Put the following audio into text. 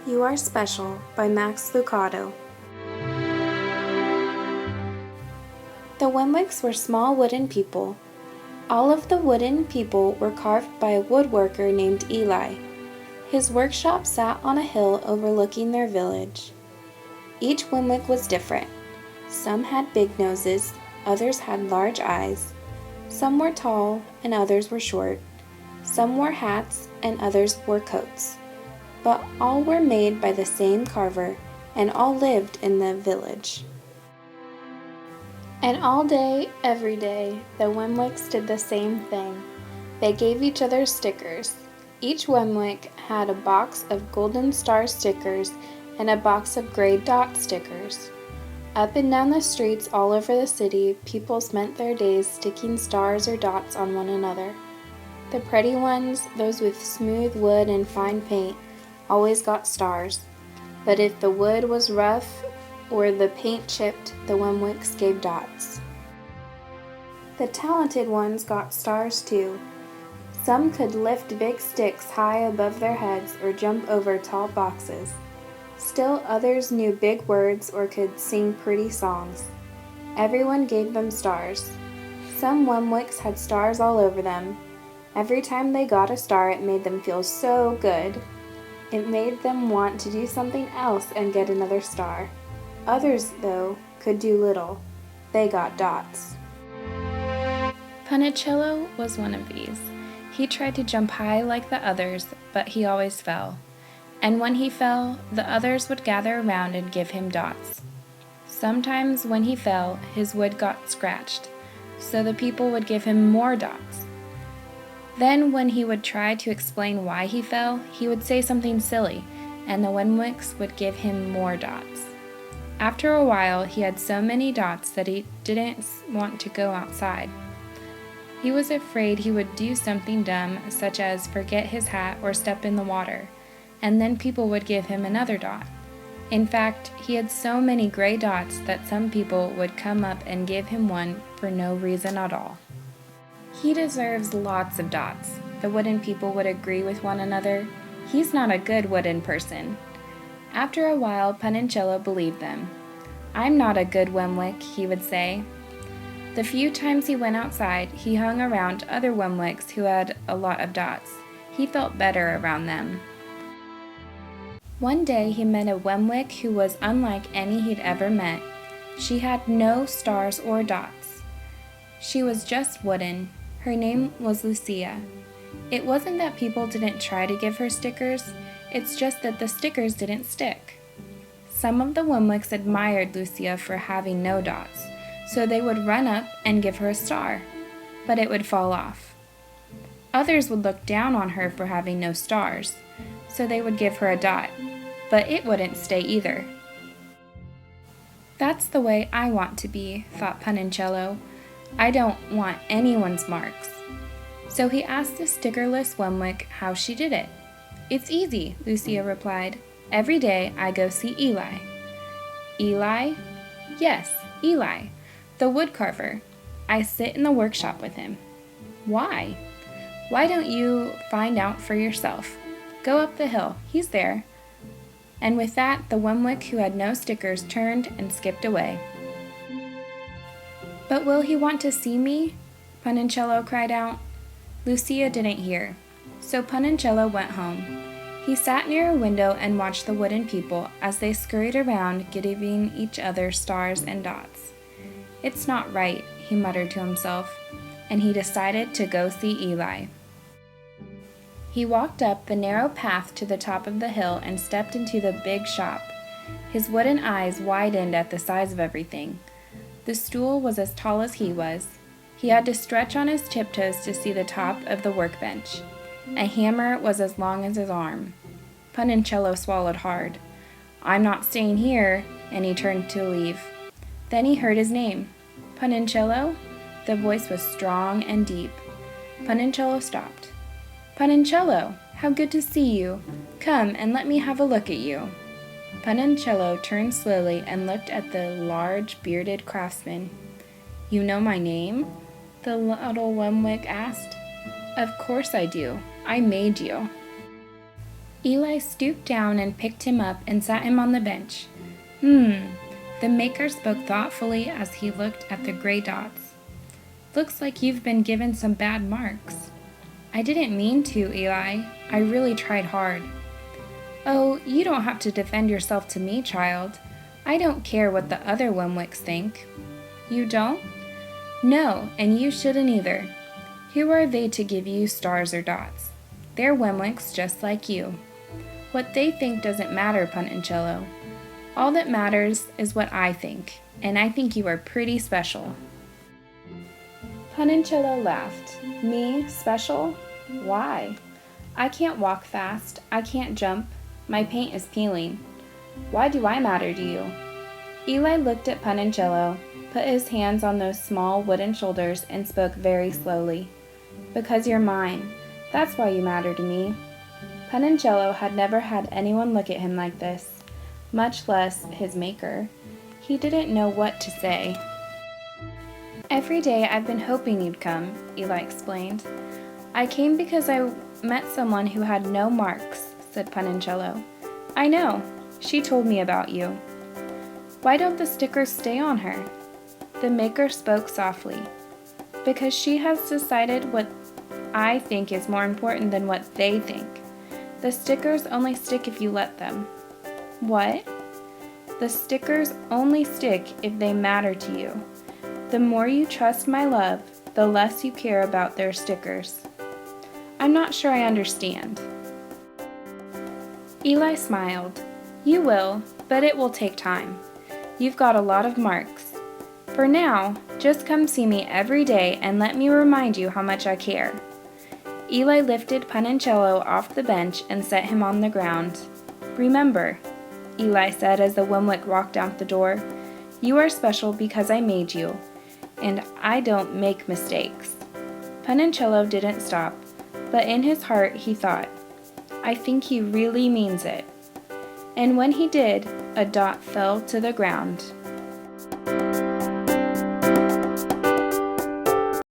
You Are Special by Max Lucado. The Wemwicks were small wooden people. All of the wooden people were carved by a woodworker named Eli. His workshop sat on a hill overlooking their village. Each Wemwick was different. Some had big noses, others had large eyes. Some were tall and others were short. Some wore hats and others wore coats. But all were made by the same carver, and all lived in the village. And all day, every day, the Wemwicks did the same thing. They gave each other stickers. Each Wemwick had a box of golden star stickers and a box of gray dot stickers. Up and down the streets all over the city, people spent their days sticking stars or dots on one another. The pretty ones, those with smooth wood and fine paint, always got stars. But if the wood was rough or the paint chipped, the Wemwicks gave dots. The talented ones got stars too. Some could lift big sticks high above their heads or jump over tall boxes. Still others knew big words or could sing pretty songs. Everyone gave them stars. Some Wemwicks had stars all over them. Every time they got a star, it made them feel so good. It made them want to do something else and get another star. Others, though, could do little. They got dots. Punnicello was one of these. He tried to jump high like the others, but he always fell. And when he fell, the others would gather around and give him dots. Sometimes when he fell, his wood got scratched, so the people would give him more dots. Then when he would try to explain why he fell, he would say something silly, and the Wemwicks would give him more dots. After a while, he had so many dots that he didn't want to go outside. He was afraid he would do something dumb, such as forget his hat or step in the water, and then people would give him another dot. In fact, he had so many gray dots that some people would come up and give him one for no reason at all. He deserves lots of dots, the wooden people would agree with one another. He's not a good wooden person. After a while, Punnicello believed them. I'm not a good Wemwick, he would say. The few times he went outside, he hung around other Wemwicks who had a lot of dots. He felt better around them. One day he met a Wemwick who was unlike any he'd ever met. She had no stars or dots. She was just wooden. Her name was Lucia. It wasn't that people didn't try to give her stickers, it's just that the stickers didn't stick. Some of the Wemwicks admired Lucia for having no dots, so they would run up and give her a star, but it would fall off. Others would look down on her for having no stars, so they would give her a dot, but it wouldn't stay either. That's the way I want to be, thought Punnicello. I don't want anyone's marks. So he asked the stickerless Wemwick how she did it. It's easy, Lucia replied. Every day I go see Eli. Eli? Yes, Eli, the woodcarver. I sit in the workshop with him. Why? Why don't you find out for yourself? Go up the hill, he's there. And with that, the Wemwick who had no stickers turned and skipped away. But will he want to see me? Punnicello cried out. Lucia didn't hear, so Punnicello went home. He sat near a window and watched the wooden people as they scurried around, giving each other stars and dots. It's not right, he muttered to himself, and he decided to go see Eli. He walked up the narrow path to the top of the hill and stepped into the big shop. His wooden eyes widened at the size of everything. The stool was as tall as he was. He had to stretch on his tiptoes to see the top of the workbench. A hammer was as long as his arm. Punnicello swallowed hard. I'm not staying here, and he turned to leave. Then he heard his name. Punnicello? The voice was strong and deep. Punnicello stopped. Punnicello, how good to see you. Come and let me have a look at you. Punnicello turned slowly and looked at the large, bearded craftsman. You know my name? The little Wemwick asked. Of course I do. I made you. Eli stooped down and picked him up and sat him on the bench. The maker spoke thoughtfully as he looked at the gray dots. Looks like you've been given some bad marks. I didn't mean to, Eli. I really tried hard. Oh, you don't have to defend yourself to me, child. I don't care what the other Wemwicks think. You don't? No, and you shouldn't either. Who are they to give you stars or dots? They're Wemwicks just like you. What they think doesn't matter, Puntincello. All that matters is what I think, and I think you are pretty special. Puntincello laughed. Me, special? Why? I can't walk fast. I can't jump. My paint is peeling. Why do I matter to you? Eli looked at Puntincello, put his hands on those small wooden shoulders, and spoke very slowly. Because you're mine. That's why you matter to me. Puntincello had never had anyone look at him like this, much less his maker. He didn't know what to say. Every day I've been hoping you'd come, Eli explained. I came because I met someone who had no marks, said Puntincello. I know. She told me about you. Why don't the stickers stay on her? The maker spoke softly. Because she has decided what I think is more important than what they think. The stickers only stick if you let them. What? The stickers only stick if they matter to you. The more you trust my love, the less you care about their stickers. I'm not sure I understand. Eli smiled. You will, but it will take time. You've got a lot of marks. For now, just come see me every day and let me remind you how much I care. Eli lifted Puntincello off the bench and set him on the ground. Remember, Eli said as the Wemwick walked out the door, you are special because I made you, and I don't make mistakes. Puntincello didn't stop, but in his heart he thought, I think he really means it. And when he did, a dot fell to the ground.